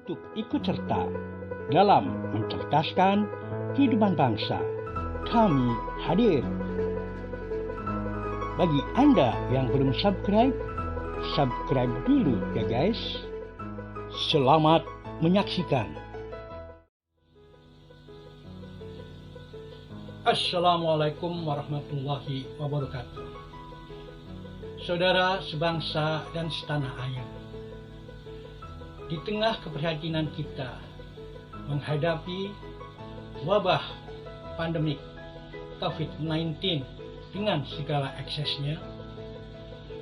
untuk ikut serta dalam mencerdaskan kehidupan bangsa. Kami hadir. Bagi Anda yang belum subscribe dulu ya guys. Selamat menyaksikan. Assalamualaikum warahmatullahi wabarakatuh. Saudara sebangsa dan setanah air, di tengah keprihatinan kita menghadapi wabah pandemik COVID-19 dengan segala eksesnya,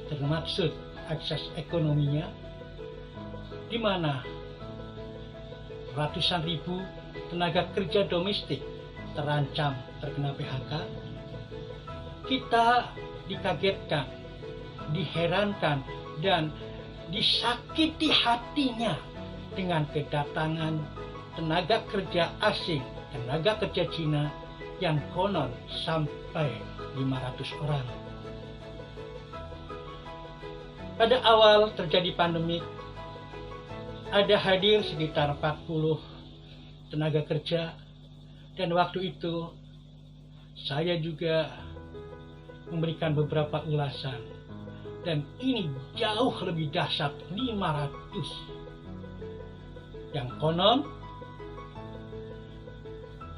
termaksud akses ekonominya, di mana ratusan ribu tenaga kerja domestik terancam terkena PHK, kita dikagetkan, diherankan, dan disakiti hatinya dengan kedatangan tenaga kerja asing, tenaga kerja Cina yang konon sampai 500 orang. Pada awal terjadi pandemi, ada hadir sekitar 40 tenaga kerja, dan waktu itu saya juga memberikan beberapa ulasan, dan ini jauh lebih dahsyat, 500 yang konon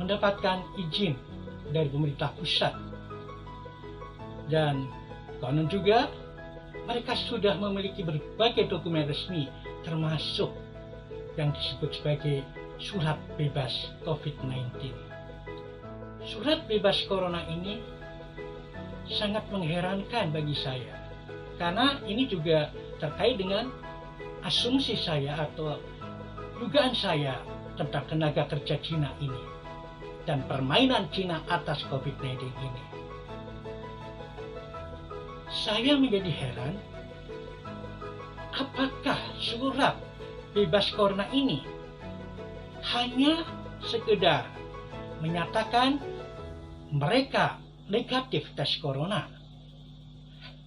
mendapatkan izin dari pemerintah pusat, dan konon juga mereka sudah memiliki berbagai dokumen resmi, termasuk yang disebut sebagai surat bebas COVID-19. Surat bebas corona ini sangat mengherankan bagi saya, karena ini juga terkait dengan asumsi saya atau dugaan saya tentang tenaga kerja Cina ini dan permainan Cina atas COVID-19 ini. Saya menjadi heran, apakah surat bebas corona ini hanya sekedar menyatakan mereka negatif tes corona?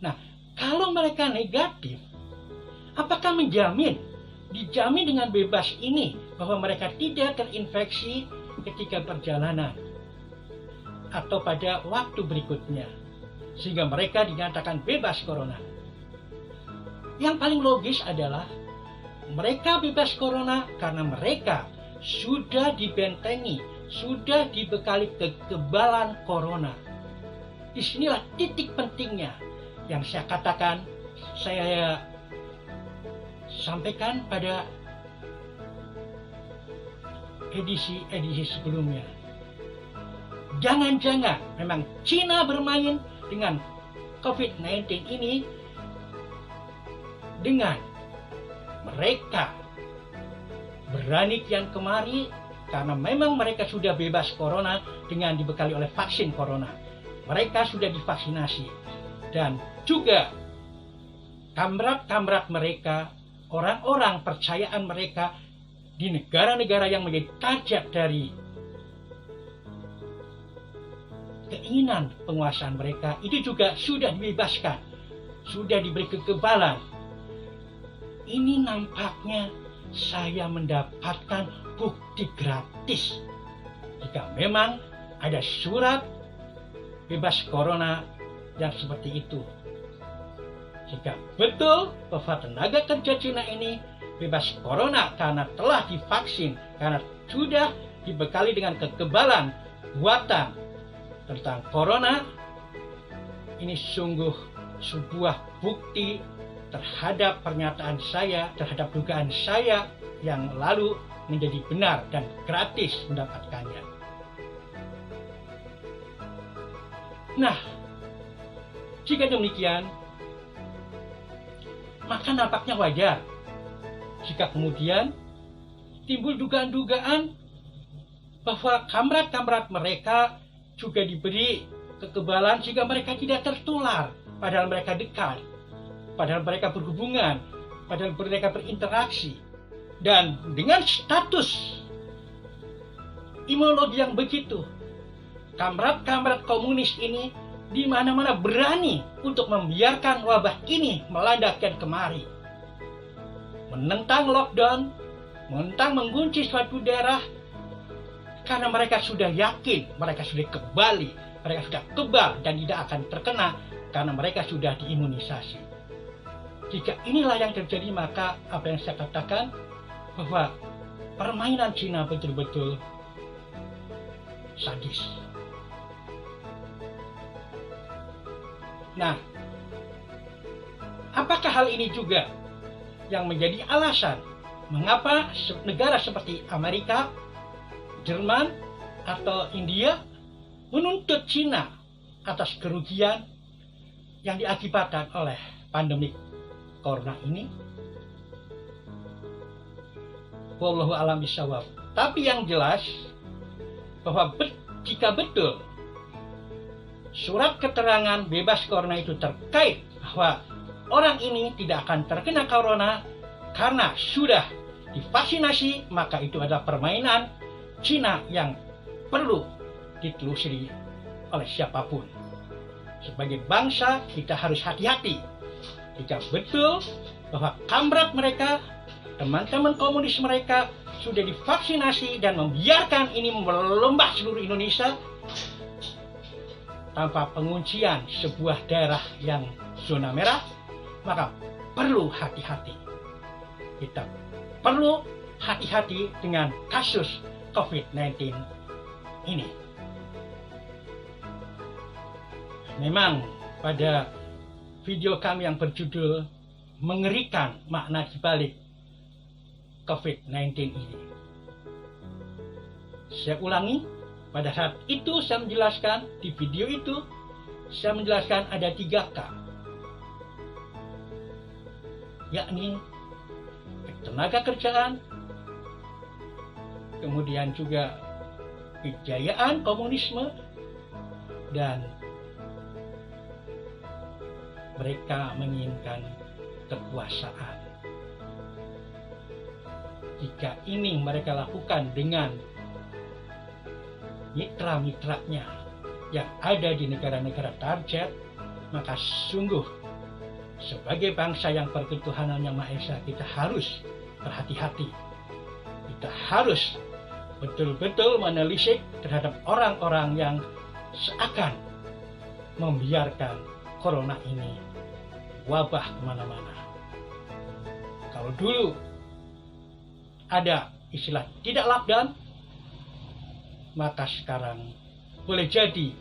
Nah, kalau mereka negatif, apakah dijamin dengan bebas ini bahwa mereka tidak terinfeksi ketika perjalanan atau pada waktu berikutnya, sehingga mereka dinyatakan bebas corona? Yang paling logis adalah mereka bebas corona karena mereka sudah dibentengi, sudah dibekali kekebalan corona. Disinilah titik pentingnya yang saya katakan, saya sampaikan pada edisi sebelumnya. Jangan-jangan memang Cina bermain dengan COVID-19 ini dengan mereka berani kian kemari karena memang mereka sudah bebas corona dengan dibekali oleh vaksin corona. Mereka sudah divaksinasi, dan juga kamrat-kamrat mereka, orang-orang percayaan mereka di negara-negara yang menjadi target dari keinginan penguasaan mereka, itu juga sudah dibebaskan, sudah diberi kekebalan. Ini nampaknya saya mendapatkan bukti gratis jika memang ada surat bebas corona yang seperti itu. Jika betul bahwa tenaga kerja Cina ini bebas corona karena telah divaksin, karena sudah dibekali dengan kekebalan buatan tentang corona, ini sungguh sebuah bukti terhadap pernyataan saya, terhadap dugaan saya yang lalu menjadi benar dan gratis mendapatkannya. Nah, jika demikian, maka nampaknya wajar jika kemudian timbul dugaan-dugaan bahwa kamrat-kamrat mereka juga diberi kekebalan sehingga mereka tidak tertular, padahal mereka dekat, padahal mereka berhubungan, padahal mereka berinteraksi. Dan dengan status imunologi yang begitu, kamrat-kamrat komunis ini di mana-mana berani untuk membiarkan wabah ini melanda kian kemari, menentang lockdown, mentang mengunci suatu daerah karena mereka sudah yakin, mereka sudah kembali, mereka sudah kebal dan tidak akan terkena karena mereka sudah diimunisasi. Jika inilah yang terjadi, maka apa yang saya katakan bahwa permainan Cina betul-betul sadis. Nah, apakah hal ini juga yang menjadi alasan mengapa negara seperti Amerika, Jerman, atau India menuntut Cina atas kerugian yang diakibatkan oleh pandemi corona ini? Wallahu a'lam bishawab. Tapi yang jelas bahwa jika betul surat keterangan bebas corona itu terkait bahwa orang ini tidak akan terkena corona karena sudah divaksinasi, maka itu adalah permainan Cina yang perlu ditelusuri oleh siapapun. Sebagai bangsa kita harus hati-hati jika betul bahwa kamrat mereka, teman-teman komunis mereka sudah divaksinasi dan membiarkan ini melombah seluruh Indonesia tanpa penguncian sebuah daerah yang zona merah, maka perlu hati-hati. Kita perlu hati-hati dengan kasus COVID-19 ini. Memang pada video kami yang berjudul mengerikan makna dibalik COVID-19 ini, saya ulangi, pada saat itu saya menjelaskan, di video itu saya menjelaskan ada 3K, yakni tenaga kerjaan, kemudian juga kejayaan komunisme, dan mereka menginginkan kekuasaan. Jika ini mereka lakukan dengan mitra-mitranya yang ada di negara-negara target, maka sungguh sebagai bangsa yang berketuhanan yang Maha Esa, kita harus berhati-hati. Kita harus betul-betul menelisik terhadap orang-orang yang seakan membiarkan corona ini wabah kemana-mana. Kalau dulu ada istilah tidak lockdown, maka sekarang boleh jadi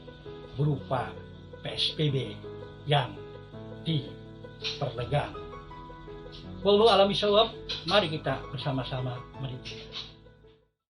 berupa PSBB yang diperlegang. Wallahu a'lam bishawab. Mari kita bersama-sama meneliti.